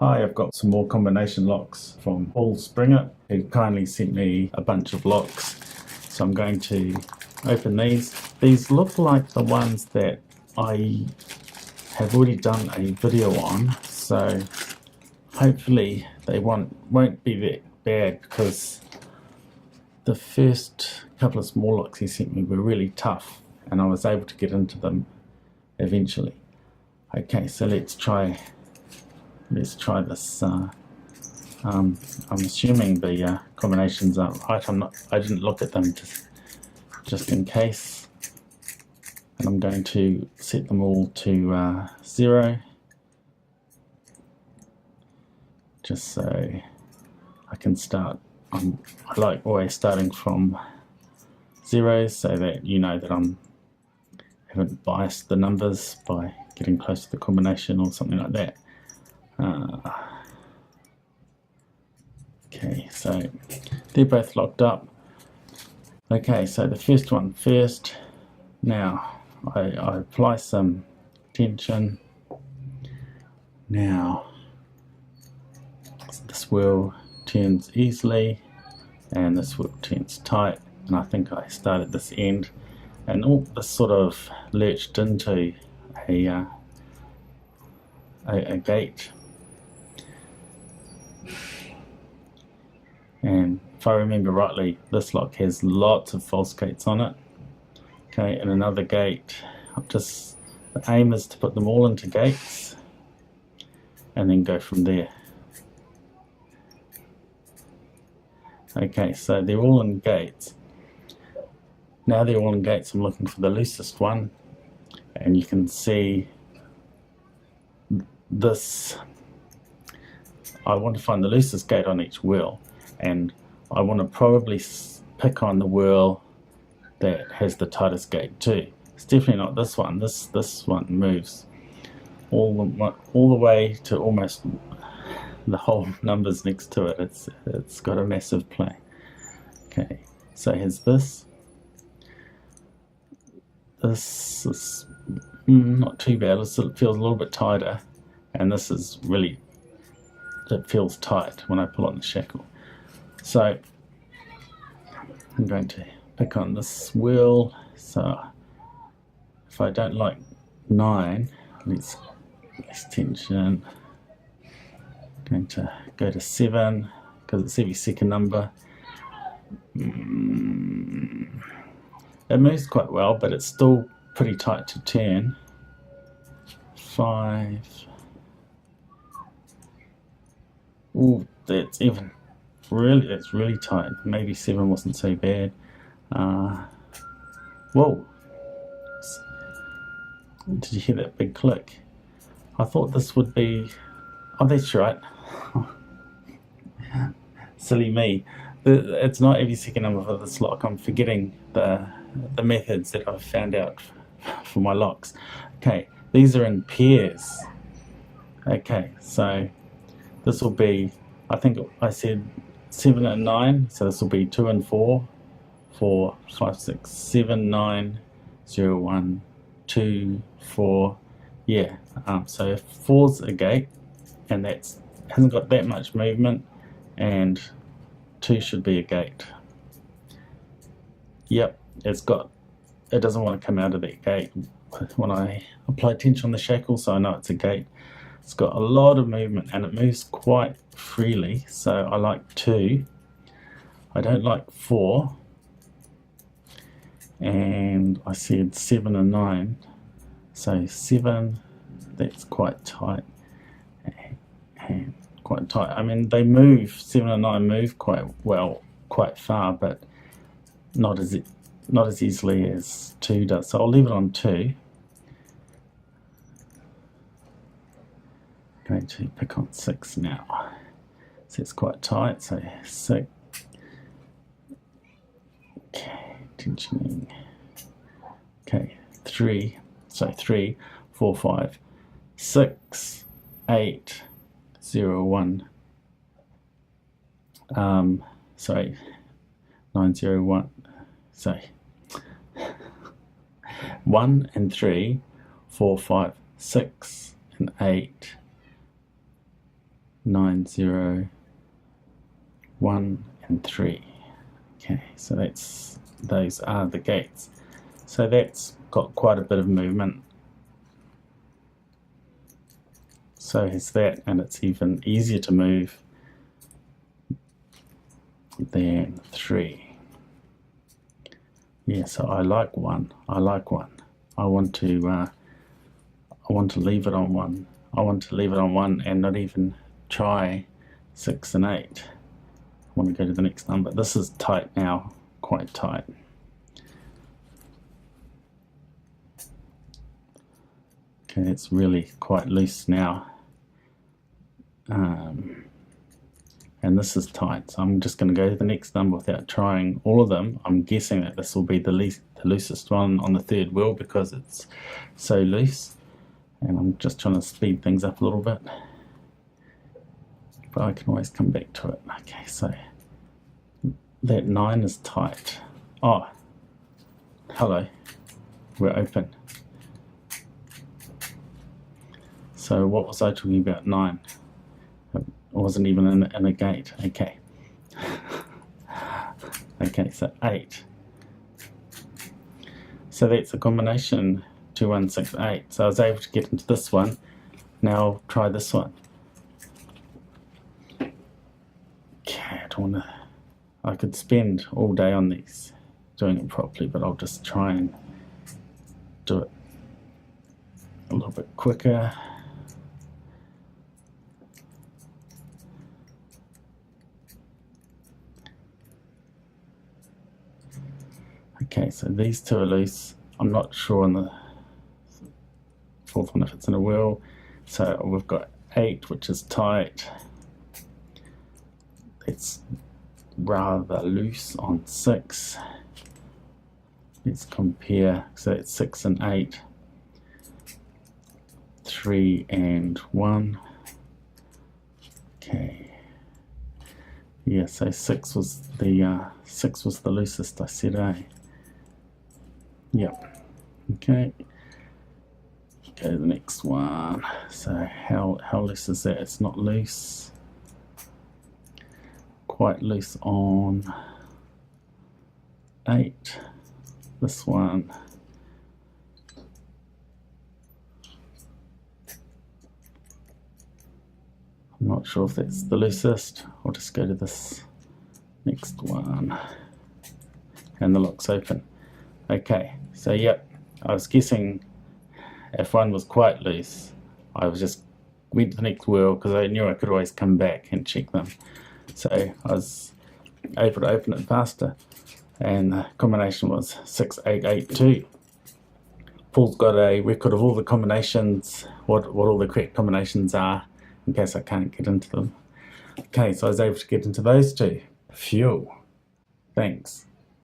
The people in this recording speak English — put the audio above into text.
Hi, I've got some more combination locks from Paul Springett, who kindly sent me a bunch of locks. So I'm going to open these. These look like the ones that I have already done a video on, so hopefully they won't be that bad, because the first couple of small locks he sent me were really tough and I was able to get into them eventually. Okay, so let's try this. I'm assuming the combinations aren't right. I didn't look at them just in case. And I'm going to set them all to 0, just so I can start. I like always starting from 0, so that you know that I haven't biased the numbers by getting close to the combination or something like that. Okay, so they're both locked up. Okay, so the first one first. Now I apply some tension. Now this wheel turns easily and this wheel turns tight, and I think I started this end, and all this sort of lurched into a gate. And if I remember rightly, this lock has lots of false gates on it. Okay, and another gate. The aim is to put them all into gates and then go from there. Okay, so they're all in gates. Now they're all in gates, I'm looking for the loosest one, and you can see this. I want to find the loosest gate on each wheel, and I want to probably pick on the wheel that has the tightest gate too. It's definitely not this one. This one moves all the way to almost the whole numbers next to it. It's got a massive play. Okay, so here's this. This is not too bad. It feels a little bit tighter, and this is really, it feels tight when I pull on the shackle. So I'm going to pick on this wheel. So if I don't like 9, let's tension. I'm going to go to 7 because it's every second number. It moves quite well, but it's still pretty tight to turn. 5. Ooh, that's really tight. Maybe 7 wasn't so bad. Whoa! Did you hear that big click? I thought this would be. Oh, that's right. Silly me. It's not every second number for this lock. I'm forgetting the methods that I've found out for my locks. Okay, these are in pairs. Okay, so this will be, I think I said 7 and 9, so this will be 2 and 4, 4, 5, 6, 7, 9, 0, 1, 2, 4. Yeah, so 4's a gate, and that hasn't got that much movement, and 2 should be a gate. Yep, it doesn't want to come out of that gate when I apply tension on the shackle, so I know it's a gate. It's got a lot of movement and it moves quite freely, so I like 2. I don't like 4, and I said 7 and 9, so 7, that's quite tight, and quite tight. I mean, they move, 7 and 9 move quite well, quite far, but not as easily as 2 does, so I'll leave it on 2. Going to pick on 6 now. So it's quite tight, so 6. Okay, tensioning. Okay, 3. So 3, 4, 5, 6, 8, 0, 1. Sorry, 9, 0, 1. Sorry. 1 and 3, 4, 5, 6 and 8. 9, 0, 1 and 3. Okay, so those are the gates. So that's got quite a bit of movement. So has that, and it's even easier to move than 3. Yeah, so I like 1. I like 1. I want to leave it on 1. I want to leave it on 1 and not even try 6 and 8. I want to go to the next number. This is tight now, quite tight. Okay, it's really quite loose now. And this is tight, so I'm just going to go to the next number without trying all of them. I'm guessing that this will be the loosest one on the third wheel because it's so loose. And I'm just trying to speed things up a little bit. But I can always come back to it. Okay, so that 9 is tight. Oh, hello, we're open. So what was I talking about? 9. It wasn't even in a gate. Okay. Okay, so 8. So that's a combination 2, 1, 6, 8. So I was able to get into this one. Now I'll try this one. Okay, I don't want to. I could spend all day on these doing it properly, but I'll just try and do it a little bit quicker. Okay, so these two are loose. I'm not sure on the fourth one if it's in a wheel. So we've got 8, which is tight. It's rather loose on 6. Let's compare. So it's 6 and 8. 3 and 1. Okay. Yeah, so 6 was the loosest, I said, eh? Yep. Okay. Go to the next one. So how loose is that? It's not loose. Quite loose on 8. This one. I'm not sure if that's the loosest. I'll just go to this next one. And the lock's open. Okay, so yep, I was guessing if one was quite loose, I was just went to the next wheel because I knew I could always come back and check them. So I was able to open it faster, and the combination was 6, 8, 8, 2. Paul's got a record of all the combinations, what all the correct combinations are, in case I can't get into them. Okay, so I was able to get into those two. Phew. Thanks.